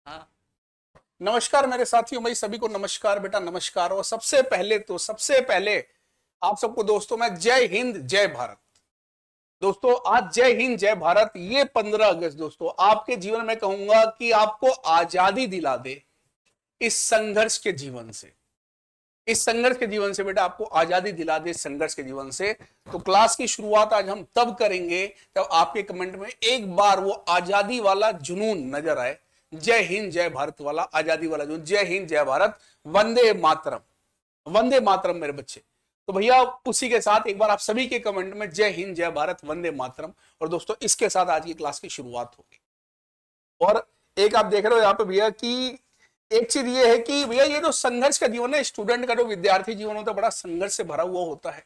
हाँ। नमस्कार मेरे साथियों, मैं सभी को नमस्कार बेटा, नमस्कार। और सबसे पहले आप सबको दोस्तों मैं जय हिंद जय भारत। दोस्तों आज जय हिंद जय भारत, ये 15 अगस्त दोस्तों आपके जीवन में कहूंगा कि आपको आजादी दिला दे। इस संघर्ष के जीवन से, इस संघर्ष के जीवन से बेटा आपको आजादी दिला दे, संघर्ष के जीवन से। तो क्लास की शुरुआत आज हम तब करेंगे जब आपके कमेंट में एक बार वो आजादी वाला जुनून नजर आए, जय हिंद जय भारत वाला, आजादी वाला जुनून, जय हिंद जय भारत, वंदे मातरम, वंदे मातरम मेरे बच्चे। तो भैया उसी के साथ एक बार आप सभी के कमेंट में जय हिंद जय भारत, वंदे मातरम। और दोस्तों इसके साथ आज की क्लास की शुरुआत होगी। और एक आप देख रहे हो यहाँ पे भैया कि एक चीज ये है कि भैया ये जो संघर्ष का जीवन है, स्टूडेंट का जो विद्यार्थी जीवन होता है, बड़ा संघर्ष से भरा हुआ होता है।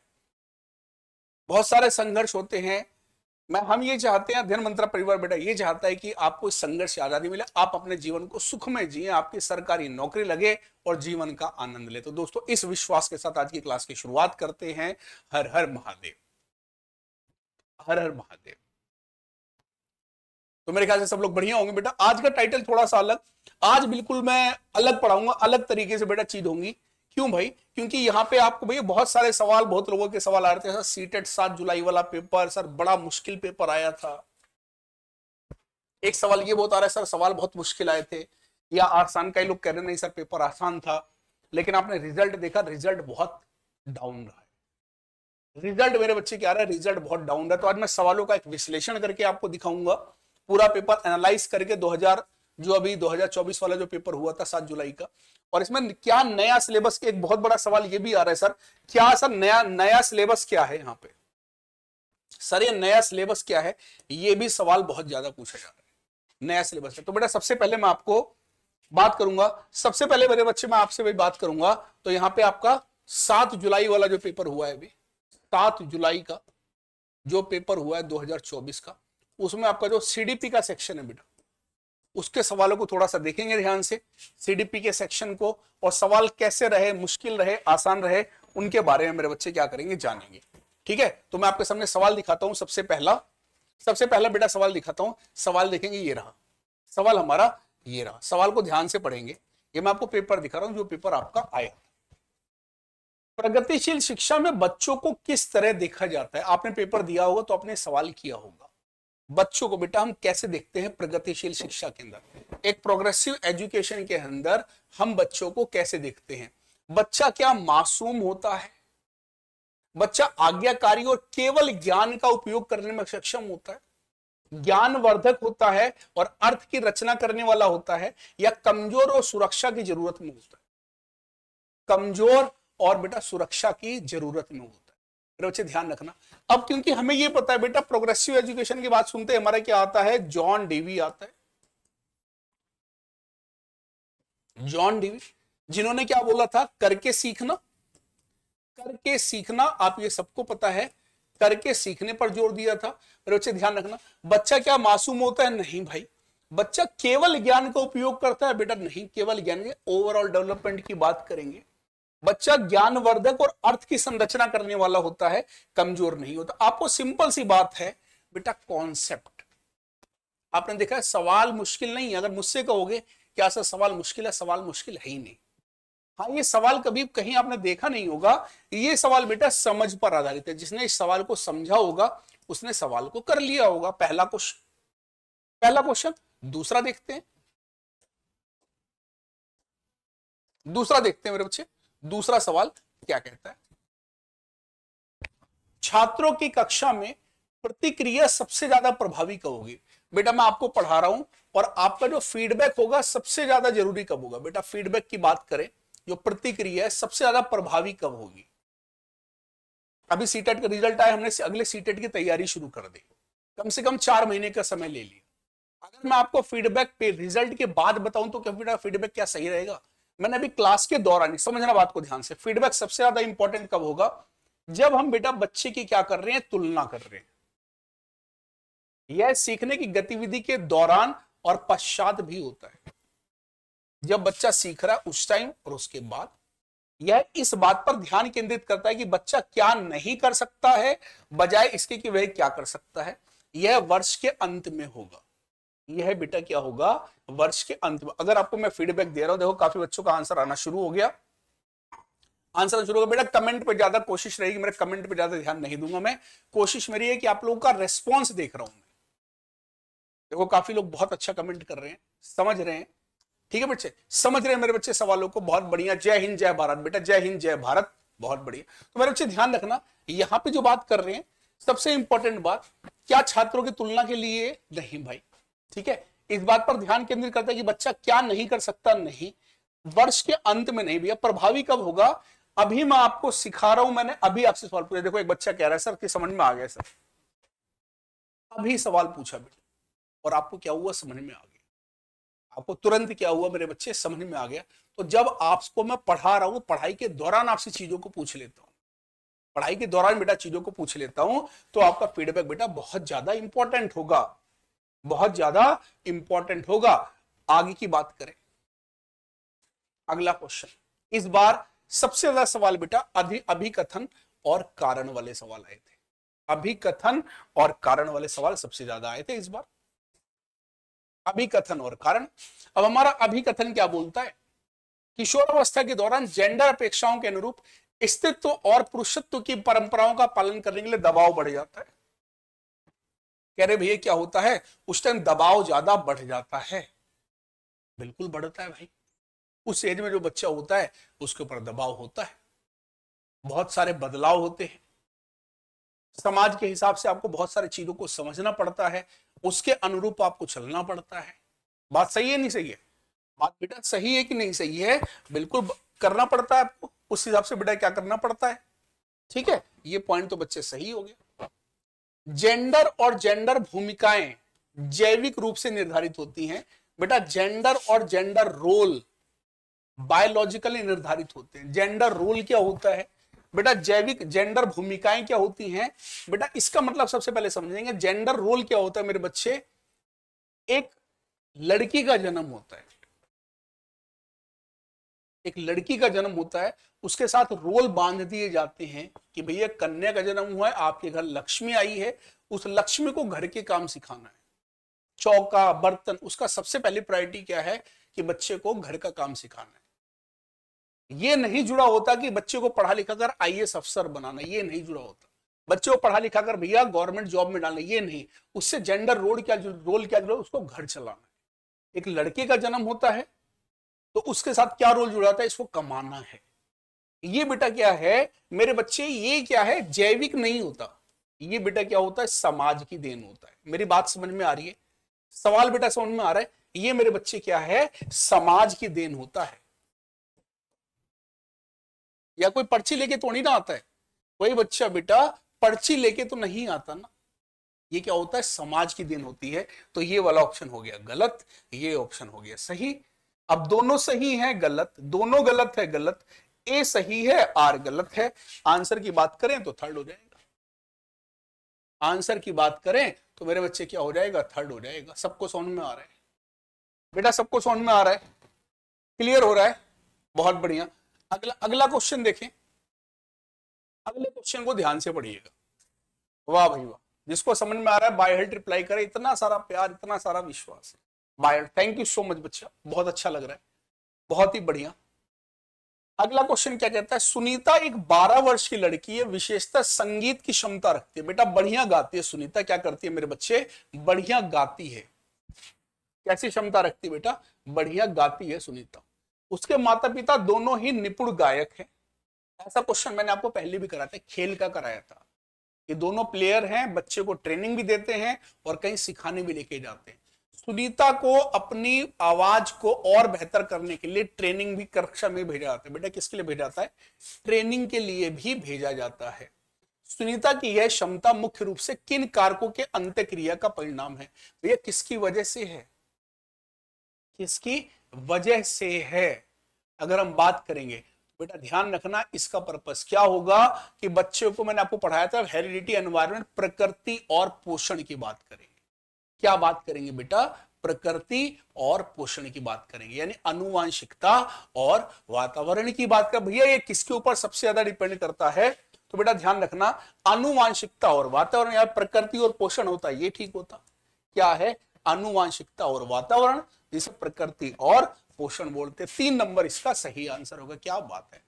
बहुत सारे संघर्ष होते हैं। हम ये चाहते हैं, अध्ययन मंत्रा परिवार बेटा ये चाहता है कि आपको इस संघर्ष से आजादी मिले, आप अपने जीवन को सुखमय जिए, आपकी सरकारी नौकरी लगे और जीवन का आनंद ले। तो दोस्तों इस विश्वास के साथ आज की क्लास की शुरुआत करते हैं। हर हर महादेव, हर हर महादेव। तो मेरे ख्याल से सब लोग बढ़िया होंगे बेटा। आज का टाइटल थोड़ा सा अलग, आज बिल्कुल मैं अलग पढ़ाऊंगा, अलग तरीके से बेटा चीज होंगी। क्यों भाई? क्योंकि यहाँ पे आपको भैया बहुत सारे सवाल, बहुत लोगों के सवाल आ रहे थे सर, सीटेट 7 जुलाई वाला पेपर सर बड़ा मुश्किल पेपर आया था। एक सवाल ये बहुत आ रहा है सर, सवाल बहुत मुश्किल आए थे या आसान। कई लोग कह रहे नहीं सर पेपर आसान था, लेकिन आपने रिजल्ट देखा, रिजल्ट बहुत डाउन रहा है। रिजल्ट मेरे बच्चे क्या रहा है? रिजल्ट बहुत डाउन रहा है। तो आज मैं सवालों का एक विश्लेषण करके आपको दिखाऊंगा, पूरा पेपर एनालाइज करके 2024 वाला जो पेपर हुआ था 7 जुलाई का। और इसमें क्या नया सिलेबस, एक बहुत बड़ा सवाल ये भी आ रहा है सर, क्या सर नया नया सिलेबस क्या है यहाँ पे? सर ये नया सिलेबस क्या है, ये भी सवाल बहुत ज्यादा पूछा जा रहा है। नया सिलेबस है तो बेटा सबसे पहले मैं आपको बात करूंगा, सबसे पहले मेरे बच्चे मैं आपसे भी बात करूंगा। तो यहाँ पे आपका 7 जुलाई वाला जो पेपर हुआ है अभी, 7 जुलाई का जो पेपर हुआ है 2024 का, उसमें आपका जो सीडीपी का सेक्शन है बेटा, उसके सवालों को थोड़ा सा देखेंगे ध्यान से, सीडीपी के सेक्शन को। और सवाल कैसे रहे, मुश्किल रहे, आसान रहे, उनके बारे में मेरे बच्चे क्या करेंगे, जानेंगे। ठीक है, तो मैं आपके सामने सवाल दिखाता हूं। सबसे पहला बेटा सवाल दिखाता हूं। सवाल देखेंगे, ये रहा सवाल हमारा, ये रहा। सवाल को ध्यान से पढ़ेंगे। ये मैं आपको पेपर दिखा रहा हूं, जो पेपर आपका आया। प्रगतिशील शिक्षा में बच्चों को किस तरह देखा जाता है? आपने पेपर दिया होगा तो आपने सवाल किया होगा, बच्चों को बेटा हम कैसे देखते हैं प्रगतिशील शिक्षा के अंदर, एक प्रोग्रेसिव एजुकेशन के अंदर हम बच्चों को कैसे देखते हैं? बच्चा क्या मासूम होता है? बच्चा आज्ञाकारी और केवल ज्ञान का उपयोग करने में सक्षम होता है, ज्ञानवर्धक होता है और अर्थ की रचना करने वाला होता है, या कमजोर और सुरक्षा की जरूरत में होता है? कमजोर और बेटा सुरक्षा की जरूरत में होता है। मेरे बच्चे ध्यान रखना। अब क्योंकि हमें ये पता है बेटा, प्रोग्रेसिव एजुकेशन की बात सुनते हमारा क्या आता है, जॉन डीवी आता है। जॉन डीवी जिन्होंने क्या बोला था, करके सीखना, करके सीखना। आप ये सबको पता है, करके सीखने पर जोर दिया था। मेरे बच्चे ध्यान रखना। बच्चा क्या मासूम होता है? नहीं भाई। बच्चा केवल ज्ञान का उपयोग करता है? बेटा नहीं, केवल ज्ञान के ओवरऑल डेवलपमेंट की बात करेंगे। बच्चा ज्ञानवर्धक और अर्थ की संरचना करने वाला होता है, कमजोर नहीं होता। आपको सिंपल सी बात है बेटा, कॉन्सेप्ट। आपने देखा है सवाल मुश्किल नहीं है। अगर मुझसे कहोगे क्या सर सवाल मुश्किल है, सवाल मुश्किल है ही नहीं। हाँ, ये सवाल कभी कहीं आपने देखा नहीं होगा। ये सवाल बेटा समझ पर आधारित है। जिसने इस सवाल को समझा होगा उसने सवाल को कर लिया होगा। पहला क्वेश्चन, पहला क्वेश्चन। दूसरा देखते हैं, दूसरा देखते हैं मेरे बच्चे। दूसरा सवाल क्या कहता है? छात्रों की कक्षा में प्रतिक्रिया सबसे ज्यादा प्रभावी कब होगी? बेटा मैं आपको पढ़ा रहा हूं और आपका जो फीडबैक होगा सबसे ज्यादा जरूरी कब होगा? बेटा फीडबैक की बात करें, जो प्रतिक्रिया है सबसे ज्यादा प्रभावी कब होगी? अभी सीटेट का रिजल्ट आया, हमने अगले सीटेट की तैयारी शुरू कर दी, कम से कम 4 महीने का समय ले लिया। अगर मैं आपको फीडबैक पे रिजल्ट के बाद बताऊं तो क्या बेटा फीडबैक क्या सही रहेगा? मैंने अभी क्लास के दौरान, समझना बात को ध्यान से, फीडबैक सबसे ज्यादा इंपॉर्टेंट कब होगा? जब हम बेटा बच्चे की क्या कर रहे हैं, तुलना कर रहे हैं। यह सीखने की गतिविधि के दौरान और पश्चात भी होता है। जब बच्चा सीख रहा है उस टाइम और उसके बाद। यह इस बात पर ध्यान केंद्रित करता है कि बच्चा क्या नहीं कर सकता है, बजाय इसके कि वह क्या कर सकता है। यह वर्ष के अंत में होगा। यह बेटा क्या होगा वर्ष के अंत में। अगर आपको मैं फीडबैक दे रहा हूं, देखो काफी बच्चों का आंसर आना शुरू हो गया, आंसर शुरू होगा। बेटा कमेंट पे ज्यादा कोशिश रहेगी, मेरे कमेंट पे ज्यादा ध्यान नहीं दूंगा मैं, कोशिश मेरी है कि आप लोगों का रेस्पॉन्स देख रहा हूं मैं। देखो काफी लोग बहुत अच्छा कमेंट कर रहे हैं, समझ रहे हैं, ठीक है बच्चे, समझ रहे हैं मेरे बच्चे सवालों को, बहुत बढ़िया। जय हिंद जय भारत बेटा, जय हिंद जय भारत, बहुत बढ़िया। तो मेरे बच्चे ध्यान रखना, यहां पे जो बात कर रहे हैं सबसे इंपॉर्टेंट बात, क्या छात्रों की तुलना के लिए नहीं भाई, ठीक है, इस बात पर ध्यान केंद्रित करता है कि बच्चा क्या नहीं कर सकता, नहीं, वर्ष के अंत में नहीं भैया, प्रभावी कब होगा, अभी मैं आपको सिखा रहा हूं, मैंने अभी आपसे सवाल पूछा। देखो एक बच्चा कह रहा है सर कि समझ में आ गया सर, अभी सवाल पूछा बेटा और आपको क्या हुआ, समझ में आ गया, आपको तुरंत क्या हुआ मेरे बच्चे, समझ में आ गया। तो जब आपको मैं पढ़ा रहा हूं, पढ़ाई के दौरान आपसे चीजों को पूछ लेता हूं, पढ़ाई के दौरान बेटा चीजों को पूछ लेता हूं, तो आपका फीडबैक बेटा बहुत ज्यादा इंपॉर्टेंट होगा, बहुत ज्यादा इंपॉर्टेंट होगा। आगे की बात करें, अगला क्वेश्चन, इस बार सबसे ज्यादा सवाल बेटा अभिकथन और कारण वाले सवाल आए थे, अभिकथन और कारण वाले सवाल सबसे ज्यादा आए थे इस बार, अभिकथन और कारण। अब हमारा अभिकथन क्या बोलता है, किशोरावस्था के दौरान जेंडर अपेक्षाओं के अनुरूप स्थित्व और पुरुषत्व की परंपराओं का पालन करने के लिए दबाव बढ़ जाता है। कह रहे भैया क्या होता है, उस टाइम दबाव ज्यादा बढ़ जाता है, बिल्कुल बढ़ता है भाई, उस एज में जो बच्चा होता है उसके ऊपर दबाव होता है, बहुत सारे बदलाव होते हैं, समाज के हिसाब से आपको बहुत सारी चीजों को समझना पड़ता है, उसके अनुरूप आपको चलना पड़ता है। बात सही है नहीं सही है, बात बेटा सही है कि नहीं सही है, बिल्कुल करना पड़ता है आपको, उस हिसाब से बेटा क्या करना पड़ता है, ठीक है, ये पॉइंट तो बच्चे सही हो गया। जेंडर और जेंडर भूमिकाएं जैविक रूप से निर्धारित होती हैं बेटा, जेंडर और जेंडर रोल बायोलॉजिकली निर्धारित होते हैं। जेंडर रोल क्या होता है बेटा, जैविक, जेंडर भूमिकाएं क्या होती हैं बेटा, इसका मतलब सबसे पहले समझेंगे जेंडर रोल क्या होता है मेरे बच्चे। एक लड़की का जन्म होता है, एक लड़की का जन्म होता है, उसके साथ रोल बांध दिए जाते हैं कि भैया कन्या का जन्म हुआ है, आपके घर लक्ष्मी आई है, उस लक्ष्मी को घर के काम सिखाना है, चौका बर्तन, उसका सबसे पहली प्रायोरिटी क्या है कि बच्चे को घर का काम सिखाना है। ये नहीं जुड़ा होता कि बच्चे को पढ़ा लिखा कर आईएएस अफसर बनाना, ये नहीं जुड़ा होता, बच्चे को पढ़ा लिखा कर भैया गवर्नमेंट जॉब में डालना, ये नहीं, उससे जेंडर रोल क्या जुड़ा, उसको घर चलाना है। एक लड़के का जन्म होता है तो उसके साथ क्या रोल जुड़ा होता है, इसको कमाना है। ये बेटा क्या है मेरे बच्चे, ये क्या है, जैविक नहीं होता, ये बेटा क्या होता है, समाज की देन होता है। मेरी बात समझ में आ रही है, सवाल बेटा समझ में आ रहा है, ये मेरे बच्चे क्या है, समाज की देन होता है। या कोई पर्ची लेके तो नहीं ना आता है, कोई बच्चा बेटा पर्ची लेके तो नहीं आता ना, ये क्या होता है, समाज की देन होती है। तो ये वाला ऑप्शन हो गया गलत, ये ऑप्शन हो गया सही। अब दोनों सही है गलत, दोनों गलत है गलत, ए सही है आर गलत है। आंसर की बात करें तो थर्ड हो जाएगा, आंसर की बात करें तो मेरे बच्चे क्या हो जाएगा, थर्ड हो जाएगा। सबको समझ में आ रहा है बेटा, सबको समझ में आ रहा है, क्लियर हो रहा है, बहुत बढ़िया। अगला क्वेश्चन देखें, अगले क्वेश्चन को ध्यान से पढ़िएगा। वाह भाई वाह, जिसको समझ में आ रहा है बाय हार्ट रिप्लाई करे, इतना सारा प्यार, इतना सारा विश्वास, by heart, thank you so much बच्चा, बहुत अच्छा लग रहा है, बहुत ही बढ़िया। अगला क्वेश्चन क्या कहता है, सुनीता एक 12 वर्ष की लड़की है, विशेषतः संगीत की क्षमता रखती है। बेटा बढ़िया गाती है सुनीता, क्या करती है मेरे बच्चे, बढ़िया गाती है। कैसी क्षमता रखती है बेटा, बढ़िया गाती है सुनीता। उसके माता पिता दोनों ही निपुण गायक हैं। ऐसा क्वेश्चन मैंने आपको पहले भी कराया था, खेल का कराया था। ये दोनों प्लेयर हैं, बच्चे को ट्रेनिंग भी देते हैं और कहीं सिखाने भी लेके जाते हैं। सुनीता को अपनी आवाज को और बेहतर करने के लिए ट्रेनिंग भी कक्षा में भेजा जाता है। बेटा किसके लिए भेजा जाता है, ट्रेनिंग के लिए भी भेजा जाता है। सुनीता की यह क्षमता मुख्य रूप से किन कारकों के अंतःक्रिया का परिणाम है, भैया किसकी वजह से है, किसकी वजह से है। अगर हम बात करेंगे बेटा ध्यान रखना, इसका पर्पस क्या होगा कि बच्चों को, मैंने आपको पढ़ाया था हेरिडिटी, एनवायरनमेंट, प्रकृति और पोषण की बात करेंगे। क्या बात करेंगे बेटा, प्रकृति और पोषण की बात करेंगे, यानी आनुवांशिकता और वातावरण की बात कर। भैया ये किसके ऊपर सबसे ज्यादा डिपेंड करता है, तो बेटा ध्यान रखना आनुवांशिकता और वातावरण, या प्रकृति और पोषण होता है, ये ठीक होता क्या है, आनुवांशिकता और वातावरण, जिसे प्रकृति और पोषण बोलते हैं। 3 नंबर इसका सही आंसर होगा। क्या बात है,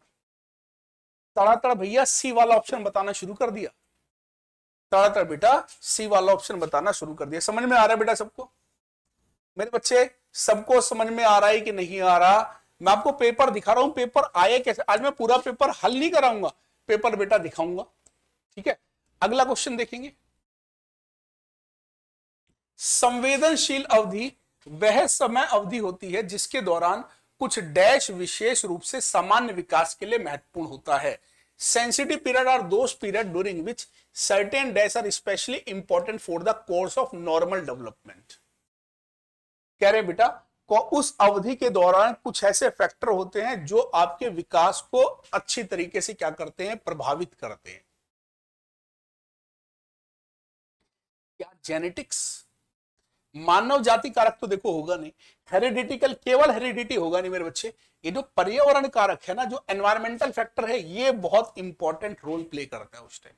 तड़ातड़ भैया सी वाला ऑप्शन बताना शुरू कर दिया। तड़ातड़ बेटा सी वाला ऑप्शन बताना शुरू कर दिया। समझ में आ रहा है बेटा सबको? मेरे बच्चे सबको समझ में आ रहा है कि नहीं आ रहा? मैं आपको पेपर दिखा रहा हूं, पेपर आए कैसे। आज मैं पूरा पेपर हल नहीं कराऊंगा, पेपर बेटा दिखाऊंगा, ठीक है। अगला क्वेश्चन देखेंगे। संवेदनशील अवधि वह समय अवधि होती है जिसके दौरान कुछ डैश विशेष रूप से सामान्य विकास के लिए महत्वपूर्ण होता है। Sensitive period are those period during which certain dash are especially important for the course of normal development. कह रहे बेटा को उस अवधि के दौरान कुछ ऐसे फैक्टर होते हैं जो आपके विकास को अच्छी तरीके से क्या करते हैं, प्रभावित करते हैं। क्या जेनेटिक्स, मानव जाति कारक तो देखो होगा नहीं, हेरिडिटिकल केवल हेरिडिटी होगा नहीं मेरे बच्चे। ये जो पर्यावरण कारक है ना, जो एनवायरमेंटल फैक्टर है, ये बहुत इंपॉर्टेंट रोल प्ले करता है उस टाइम।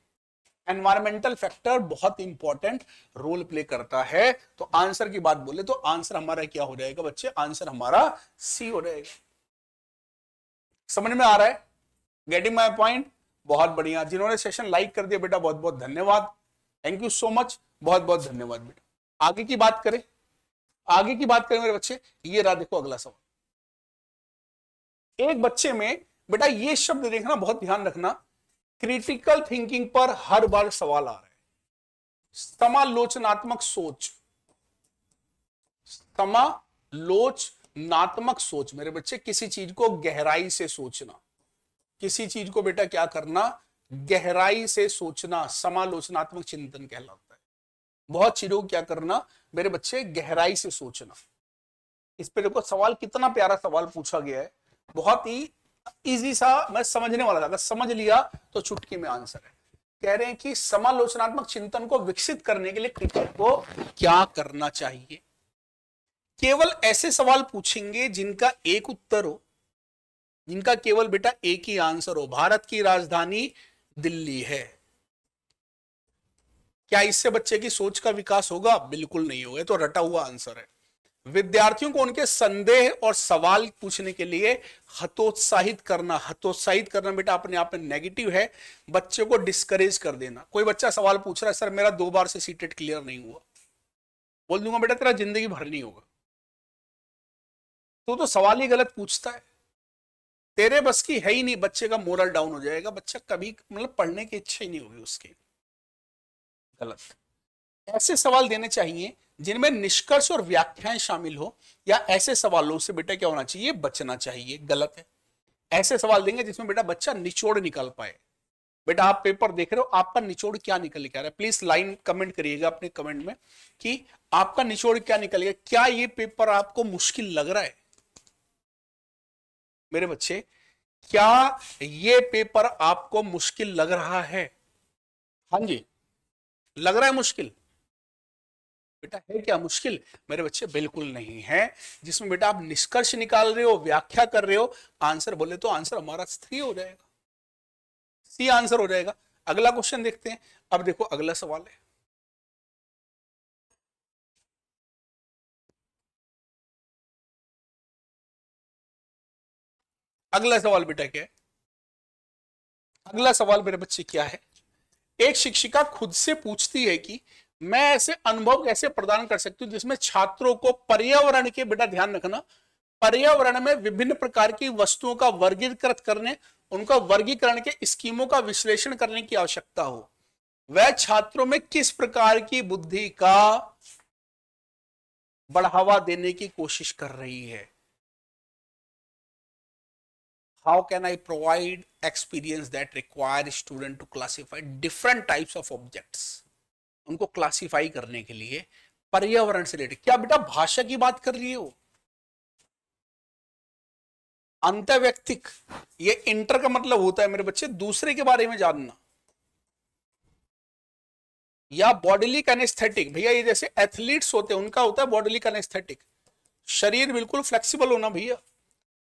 एनवायरमेंटल फैक्टर बहुत इंपॉर्टेंट रोल प्ले करता है। तो आंसर की बात बोले तो आंसर हमारा क्या हो जाएगा बच्चे? आंसर हमारा सी हो जाएगा। समझ में आ रहा है? Getting my point? बहुत बढ़िया। जिन्होंने सेशन लाइक कर दिया बेटा बहुत बहुत धन्यवाद, थैंक यू सो मच, बहुत बहुत धन्यवाद बेटा। आगे की बात करें, आगे की बात करें मेरे बच्चे, ये रहा देखो अगला सवाल। एक बच्चे में बेटा ये शब्द देखना, बहुत ध्यान रखना, क्रिटिकल थिंकिंग पर हर बार सवाल आ रहा है। समालोचनात्मक सोच, समालोचनात्मक सोच मेरे बच्चे, किसी चीज को गहराई से सोचना, किसी चीज को बेटा क्या करना, गहराई से सोचना, समालोचनात्मक चिंतन कहलाता है। बहुत चीजों को क्या करना मेरे बच्चे, गहराई से सोचना। इस पे देखो सवाल कितना प्यारा सवाल पूछा गया है, बहुत ही इजी सा, मैं समझने वाला था, अगर समझ लिया तो चुटकी में आंसर है। कह रहे हैं कि समालोचनात्मक चिंतन को विकसित करने के लिए क्रिकेट को क्या करना चाहिए। केवल ऐसे सवाल पूछेंगे जिनका एक उत्तर हो, जिनका केवल बेटा एक ही आंसर हो। भारत की राजधानी दिल्ली है। क्या इससे बच्चे की सोच का विकास होगा? बिल्कुल नहीं होगा, तो रटा हुआ आंसर है। विद्यार्थियों को उनके संदेह और सवाल पूछने के लिए हतोत्साहित करना, हतोत्साहित करना बेटा अपने आप में नेगेटिव है। बच्चे को डिस्करेज कर देना। कोई बच्चा सवाल पूछ रहा है, सर मेरा 2 बार से सीटेट क्लियर नहीं हुआ, बोल दूंगा बेटा तेरा जिंदगी भर नहीं होगा, तो सवाल ही गलत पूछता है, तेरे बस की है ही नहीं। बच्चे का मोरल डाउन हो जाएगा, बच्चा कभी मतलब पढ़ने की इच्छा ही नहीं होगी उसकी। गलत। ऐसे सवाल देने चाहिए जिनमें निष्कर्ष और व्याख्याएं शामिल हो, या ऐसे सवालों से बेटा क्या होना चाहिए, बचना चाहिए। गलत है। ऐसे सवाल देंगे जिसमें बेटा बच्चा निचोड़ निकाल पाए। बेटा आप पेपर देख रहे हो, आपका निचोड़ क्या निकल के आ रहा है? प्लीज लाइन कमेंट करिएगा अपने कमेंट में कि आपका निचोड़ क्या निकल गया। क्या ये पेपर आपको मुश्किल लग रहा है मेरे बच्चे? क्या ये पेपर आपको मुश्किल लग रहा है? हाँ जी, लग रहा है मुश्किल? बेटा है क्या मुश्किल मेरे बच्चे? बिल्कुल नहीं है। जिसमें बेटा आप निष्कर्ष निकाल रहे हो, व्याख्या कर रहे हो, आंसर बोले तो आंसर हमारा सी हो जाएगा, सी आंसर हो जाएगा। अगला क्वेश्चन देखते हैं। अब देखो अगला सवाल है, अगला सवाल बेटा क्या है? अगला सवाल मेरे बच्चे क्या है? एक शिक्षिका खुद से पूछती है कि मैं ऐसे अनुभव कैसे प्रदान कर सकती हूं जिसमें छात्रों को पर्यावरण के, बेटा ध्यान रखना, पर्यावरण में विभिन्न प्रकार की वस्तुओं का वर्गीकृत करने, उनका वर्गीकरण के स्कीमों का विश्लेषण करने की आवश्यकता हो। वह छात्रों में किस प्रकार की बुद्धि का बढ़ावा देने की कोशिश कर रही है? How can I provide experience that require student to classify different types of objects? उनको क्लासिफाई करने के लिए पर्यावरण से रिलेटेड। क्या बेटा भाषा की बात कर रही हो? अंतर्व्यक्तिक, ये इंटर का मतलब होता है मेरे बच्चे दूसरे के बारे में जानना, या बॉडीली कैनेस्थेटिक। भैया ये जैसे एथलीट्स होते हैं उनका होता है बॉडीली कैनेस्थेटिक, शरीर बिल्कुल फ्लेक्सिबल होना। भैया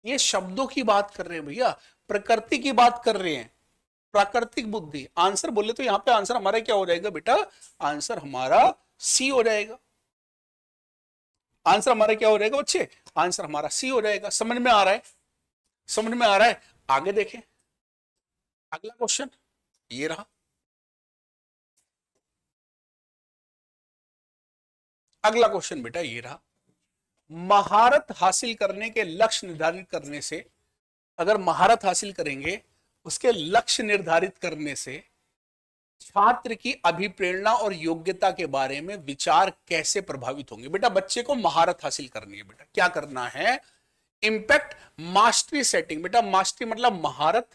ये शब्दों की बात कर रहे हैं, भैया प्रकृति की बात कर रहे हैं, प्राकृतिक बुद्धि। आंसर बोले तो यहां पे आंसर हमारा क्या हो जाएगा बेटा? आंसर हमारा सी हो जाएगा। आंसर हमारा क्या हो जाएगा बच्चे? आंसर हमारा सी हो जाएगा। समझ में आ रहा है? समझ में आ रहा है? आगे देखें अगला क्वेश्चन, ये रहा। अगला क्वेश्चन बेटा ये रहा, महारत हासिल करने के लक्ष्य निर्धारित करने से, अगर महारत हासिल करेंगे उसके लक्ष्य निर्धारित करने से छात्र की अभिप्रेरणा और योग्यता के बारे में विचार कैसे प्रभावित होंगे? बेटा बच्चे को महारत हासिल करनी है, बेटा क्या करना है? Impact mastery setting. बेटा मास्टरी मतलब महारत।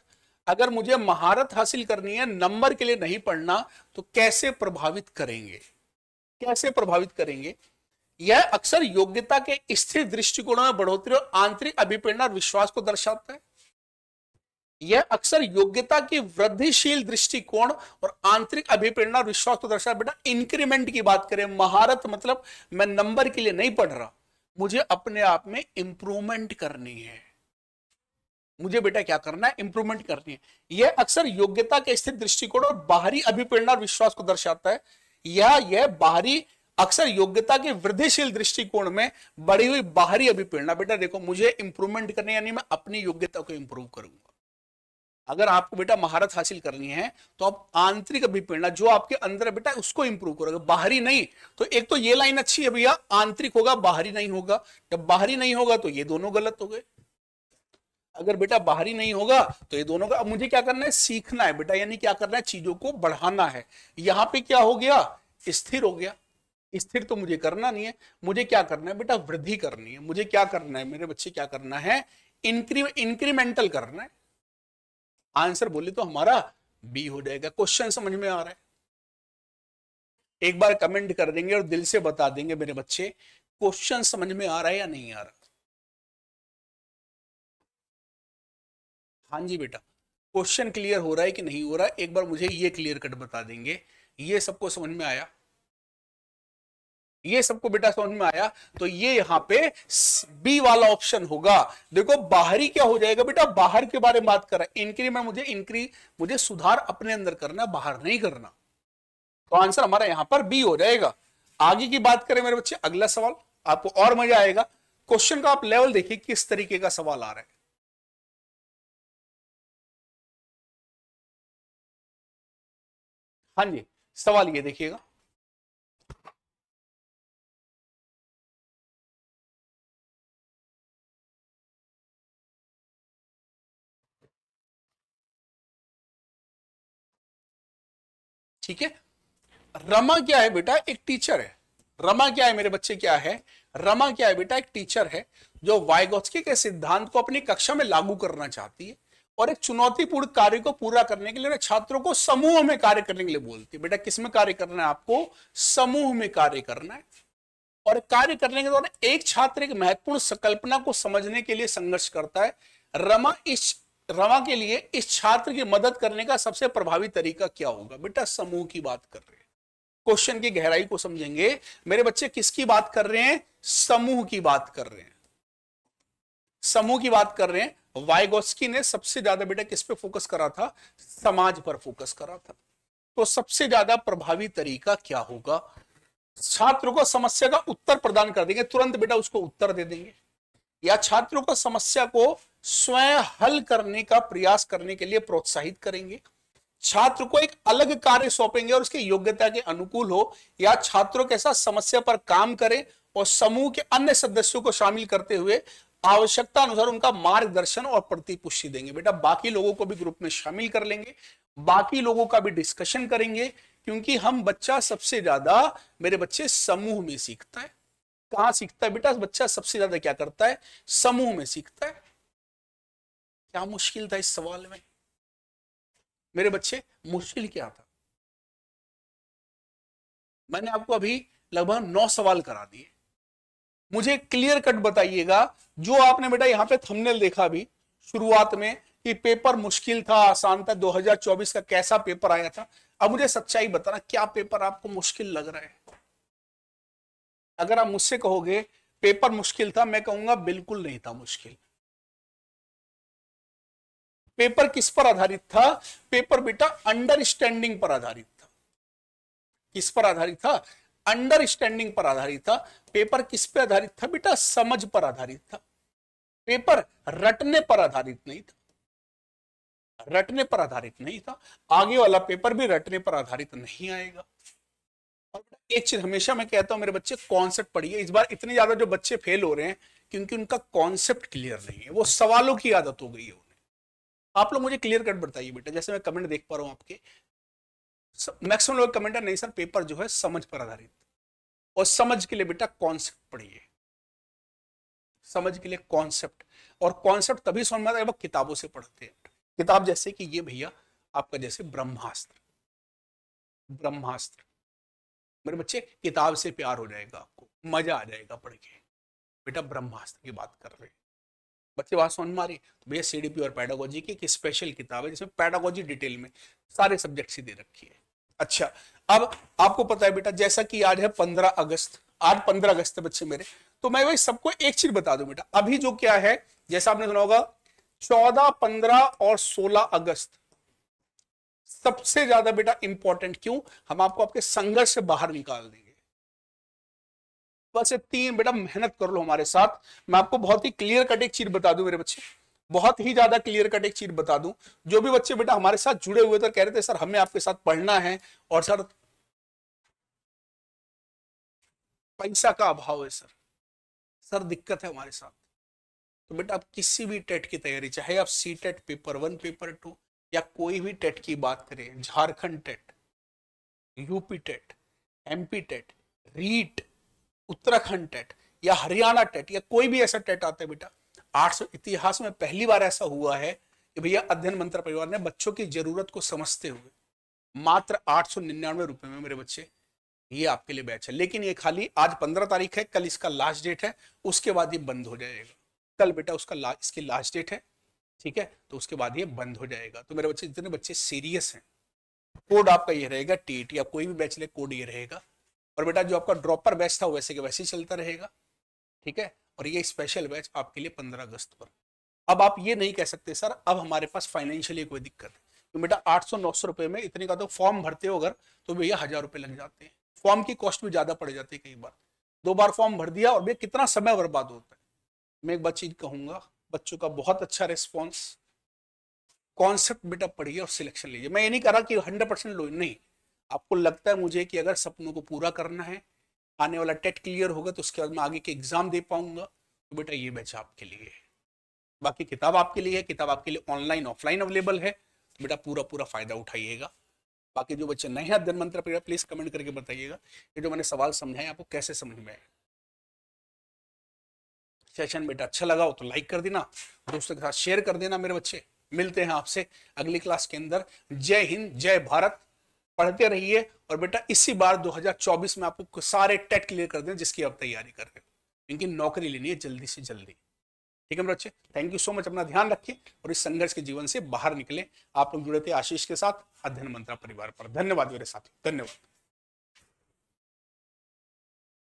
अगर मुझे महारत हासिल करनी है, नंबर के लिए नहीं पढ़ना, तो कैसे प्रभावित करेंगे? कैसे प्रभावित करेंगे? यह अक्सर योग्यता के स्थिर दृष्टिकोणों में बढ़ोतरी और आंतरिक अभिप्रेरणा और विश्वास को दर्शाता है। यह अक्सर योग्यता की वृद्धिशील दृष्टिकोण और आंतरिक अभिप्रेरणा और विश्वास को दर्शाता है। बेटा इंक्रीमेंट की बात करें, महारत मतलब मैं नंबर के लिए नहीं पढ़ रहा, मुझे अपने आप में इंप्रूवमेंट करनी है। मुझे बेटा क्या करना है? इंप्रूवमेंट करनी है। यह अक्सर योग्यता के स्थिर दृष्टिकोण और बाहरी अभिप्रेरणा और विश्वास को दर्शाता है। यह बाहरी अक्सर योग्यता के वृद्धिशील दृष्टिकोण में बढ़ी हुई बाहरी अभिप्रेरणा। बेटा देखो मुझे इंप्रूवमेंट करनी, यानी मैं अपनी योग्यता को इंप्रूव करूंगा। अगर आपको बेटा महारत हासिल करनी है तो आप आंतरिक अभिप्रेरणा जो आपके अंदर है बेटा उसको इंप्रूव करोगे, बाहरी नहीं। तो एक तो ये लाइन अच्छी है भैया, आंतरिक होगा बाहरी नहीं होगा। जब बाहरी नहीं होगा तो ये दोनों गलत हो गए। अगर बेटा बाहरी नहीं होगा तो ये दोनों का, अब मुझे क्या करना है? सीखना है बेटा, यानी क्या करना है? चीजों को बढ़ाना है। यहां पे क्या हो गया? स्थिर हो गया। स्थिर तो मुझे करना नहीं है, मुझे क्या करना है बेटा? वृद्धि करनी है। मुझे क्या करना है मेरे बच्चे? क्या करना है? इंक्रीमेंटल करना है। आंसर बोले तो हमारा बी हो जाएगा। क्वेश्चन समझ में आ रहा है? एक बार कमेंट कर देंगे और दिल से बता देंगे मेरे बच्चे क्वेश्चन समझ में आ रहा है या नहीं आ रहा। हाँ जी बेटा, क्वेश्चन क्लियर हो रहा है कि नहीं हो रहा है? एक बार मुझे ये क्लियर कट बता देंगे। ये सबको समझ में आया? ये सबको बेटा समझ में आया? तो ये यहां पे बी वाला ऑप्शन होगा। देखो बाहरी क्या हो जाएगा बेटा? बाहर के बारे में बात कर रहा है। इंक्री मुझे सुधार अपने अंदर करना, बाहर नहीं करना। तो आंसर हमारा यहां पर बी हो जाएगा। आगे की बात करें मेरे बच्चे, अगला सवाल आपको और मजा आएगा। क्वेश्चन का आप लेवल देखिए किस तरीके का सवाल आ रहा है। हाँ जी, सवाल ये देखिएगा, ठीक है। रमा क्या है बेटा? एक टीचर है। रमा क्या है मेरे बच्चे? क्या है रमा? क्या है बेटा? एक टीचर है जो वाइगोत्स्की के सिद्धांत को अपनी कक्षा में लागू करना चाहती है और एक चुनौतीपूर्ण कार्य को पूरा करने के लिए छात्रों को समूह में कार्य करने के लिए बोलती है। बेटा किसमें कार्य करना है? आपको समूह में कार्य करना है। और कार्य करने के दौरान एक छात्र एक महत्वपूर्ण संकल्पना को समझने के लिए संघर्ष करता है। रमा के लिए इस छात्र की मदद करने का सबसे प्रभावी तरीका क्या होगा? बेटा समूह की बात कर रहे हैं। क्वेश्चन की गहराई को समझेंगे मेरे बच्चे। किसकी बात कर रहे हैं? समूह की बात कर रहे हैं। समूह की बात कर रहे हैं। वाइगोत्स्की ने सबसे ज्यादा बेटा किस पे फोकस करा था? समाज पर फोकस करा था। तो सबसे ज्यादा प्रभावी तरीका क्या होगा? छात्र को समस्या का उत्तर प्रदान कर देंगे, तुरंत बेटा उसको उत्तर दे देंगे, या छात्रों को समस्या को स्वयं हल करने का प्रयास करने के लिए प्रोत्साहित करेंगे, छात्र को एक अलग कार्य सौंपेंगे और उसकी योग्यता के अनुकूल हो, या छात्रों के साथ समस्या पर काम करें और समूह के अन्य सदस्यों को शामिल करते हुए आवश्यकता अनुसार उनका मार्गदर्शन और प्रतिपुष्टि देंगे। बेटा बाकी लोगों को भी ग्रुप में शामिल कर लेंगे, बाकी लोगों का भी डिस्कशन करेंगे, क्योंकि हम बच्चा सबसे ज्यादा मेरे बच्चे समूह में सीखता है। कहां सीखता है बेटा? बच्चा सबसे ज्यादा क्या करता है? समूह में सीखता है। क्या मुश्किल था इस सवाल में मेरे बच्चे? मुश्किल क्या था? मैंने आपको अभी लगभग 9 सवाल करा दिए। मुझे क्लियर कट बताइएगा, जो आपने बेटा यहां पे थंबनेल देखा अभी शुरुआत में कि पेपर मुश्किल था आसान था, 2024 का कैसा पेपर आया था, अब मुझे सच्चाई बताना, क्या पेपर आपको मुश्किल लग रहा है? अगर आप मुझसे कहोगे पेपर मुश्किल था, मैं कहूंगा बिल्कुल नहीं था मुश्किल। पेपर किस पर आधारित था? पेपर बेटा अंडरस्टैंडिंग पर आधारित था। किस पर आधारित था? अंडरस्टैंडिंग पर आधारित था। पेपर किस पे आधारित था बेटा? समझ पर आधारित था। पेपर रटने पर आधारित नहीं था, रटने पर आधारित नहीं था। आगे वाला पेपर भी रटने पर आधारित नहीं आएगा। और एक चीज हमेशा मैं कहता हूं मेरे बच्चे, कॉन्सेप्ट पढ़िए। इस बार इतने ज्यादा जो बच्चे फेल हो रहे हैं क्योंकि उनका कॉन्सेप्ट क्लियर नहीं है, वो सवालों की आदत हो गई है उन्हें। आप लोग मुझे क्लियर कट बताइए बेटा, जैसे मैं कमेंट देख पा रहा हूं आपके, मैक्सिमम लोग कमेंट है नहीं सर पेपर जो है समझ पर आधारित, और समझ के लिए बेटा कॉन्सेप्ट पढ़िए, समझ के लिए कॉन्सेप्ट। और कॉन्सेप्ट तभी समझ में आता है जब किताबों से पढ़ते हैं। किताब जैसे कि ये भैया आपका जैसे ब्रह्मास्त्र, ब्रह्मास्त्र मेरे बच्चे, किताब से प्यार हो जाएगा, आपको मजा आ जाएगा पढ़ के। बेटा ब्रह्मास्त्र की बात कर रहे हैं बच्चे, बात समझ में आ रही है? तो भैया सीडीपी और पैडागोजी की एक स्पेशल किताब है जिसमें पैडागोजी डिटेल में सारे सब्जेक्ट ही दे रखी है। अच्छा, अब आपको पता है बेटा, जैसा कि आज है 15 अगस्त, आज 15 अगस्त है बच्चे मेरे, तो मैं भाई सबको एक चीज बता दूं बेटा, अभी जो क्या है, जैसा आपने सुना होगा 14, 15 और 16 अगस्त सबसे ज्यादा बेटा इंपॉर्टेंट। क्यों? हम आपको आपके संघर्ष से बाहर निकाल देंगे। बस ये 3 बेटा मेहनत कर लो हमारे साथ। मैं आपको बहुत ही क्लियर कट एक चीज बता दूं मेरे बच्चे, बहुत ही ज्यादा क्लियर कट एक चीज बता दूं। जो भी बच्चे बेटा हमारे साथ जुड़े हुए थे, कह रहे थे सर हमें आपके साथ पढ़ना है और सर पैसा का अभाव है, सर दिक्कत है हमारे साथ, तो बेटा आप किसी भी टेट की तैयारी, चाहे आप सी टेट पेपर 1 पेपर 2 या कोई भी टेट की बात करें, Jharkhand TET, UP TET, MP TET, REET, Uttarakhand TET या हरियाणा टेट या कोई भी ऐसा टेट आता है बेटा, 800 इतिहास में पहली बार ऐसा हुआ है कि भैया अध्ययन मंत्र परिवार ने बच्चों की जरूरत को समझते हुए मात्र 899 रुपए में मेरे बच्चे ये आपके लिए बैच है। लेकिन ये खाली आज 15 तारीख है, कल इसका लास्ट डेट है, उसके बाद ये बंद हो जाएगा। कल बेटा उसका इसकी लास्ट डेट है, ठीक है, तो उसके बाद ये बंद हो जाएगा। तो मेरे बच्चे, जितने बच्चे सीरियस हैं, कोड आपका ये रहेगा टीटी, या कोई भी बैच ले कोड ये रहेगा। और बेटा जो आपका ड्रॉपर बैच था वैसे के वैसे ही चलता रहेगा, ठीक है। और ये स्पेशल बैच आपके लिए 15 अगस्त पर। अब आप ये नहीं कह सकते सर अब हमारे पास फाइनेंशियली कोई दिक्कत है, तो बेटा 800-900 रुपए में इतने का तो फॉर्म भरते हो अगर, तो भैया 1000 रुपए लग जाते हैं। फॉर्म की कॉस्ट भी ज्यादा पड़ जाती है, कई बार 2 बार फॉर्म भर दिया और भैया कितना समय बर्बाद होता है। मैं एक बात चीज कहूंगा, बच्चों का बहुत अच्छा रिस्पॉन्स, कॉन्सेप्ट बेटा पढ़िए और सिलेक्शन लीजिए। मैं ये नहीं कह रहा कि 100% लो, नहीं, आपको लगता है मुझे कि अगर सपनों को पूरा करना है, आने वाला टेट क्लियर होगा तो उसके बाद मैं आगे के एग्जाम दे पाऊंगा, तो बेटा ये बैच आपके लिए है। बाकी किताब आपके लिए है, किताब आपके लिए ऑनलाइन ऑफलाइन अवेलेबल है, तो बेटा पूरा पूरा फायदा उठाइएगा। बाकी जो बच्चे नए हैं अध्ययन मंत्र पर, प्लीज कमेंट करके बताइएगा कि जो मैंने सवाल समझाए आपको कैसे समझ में आए। सेशन बेटा अच्छा लगा हो तो लाइक कर देना, दोस्तों के साथ शेयर कर देना मेरे बच्चे। मिलते हैं आपसे अगली क्लास के अंदर। जय हिंद, जय भारत, पढ़ते रहिए। और बेटा इसी बार 2024 में आपको सारे टेट क्लियर कर दें जिसकी आप तैयारी कर रहे हो, क्योंकि नौकरी लेनी है जल्दी से जल्दी, ठीक है मेरे बच्चे। थैंक यू सो मच, अपना ध्यान रखिए और इस संघर्ष के जीवन से बाहर निकले। आप लोग जुड़े थे आशीष के साथ अध्ययन मंत्र परिवार पर। धन्यवाद मेरे साथी, धन्यवाद।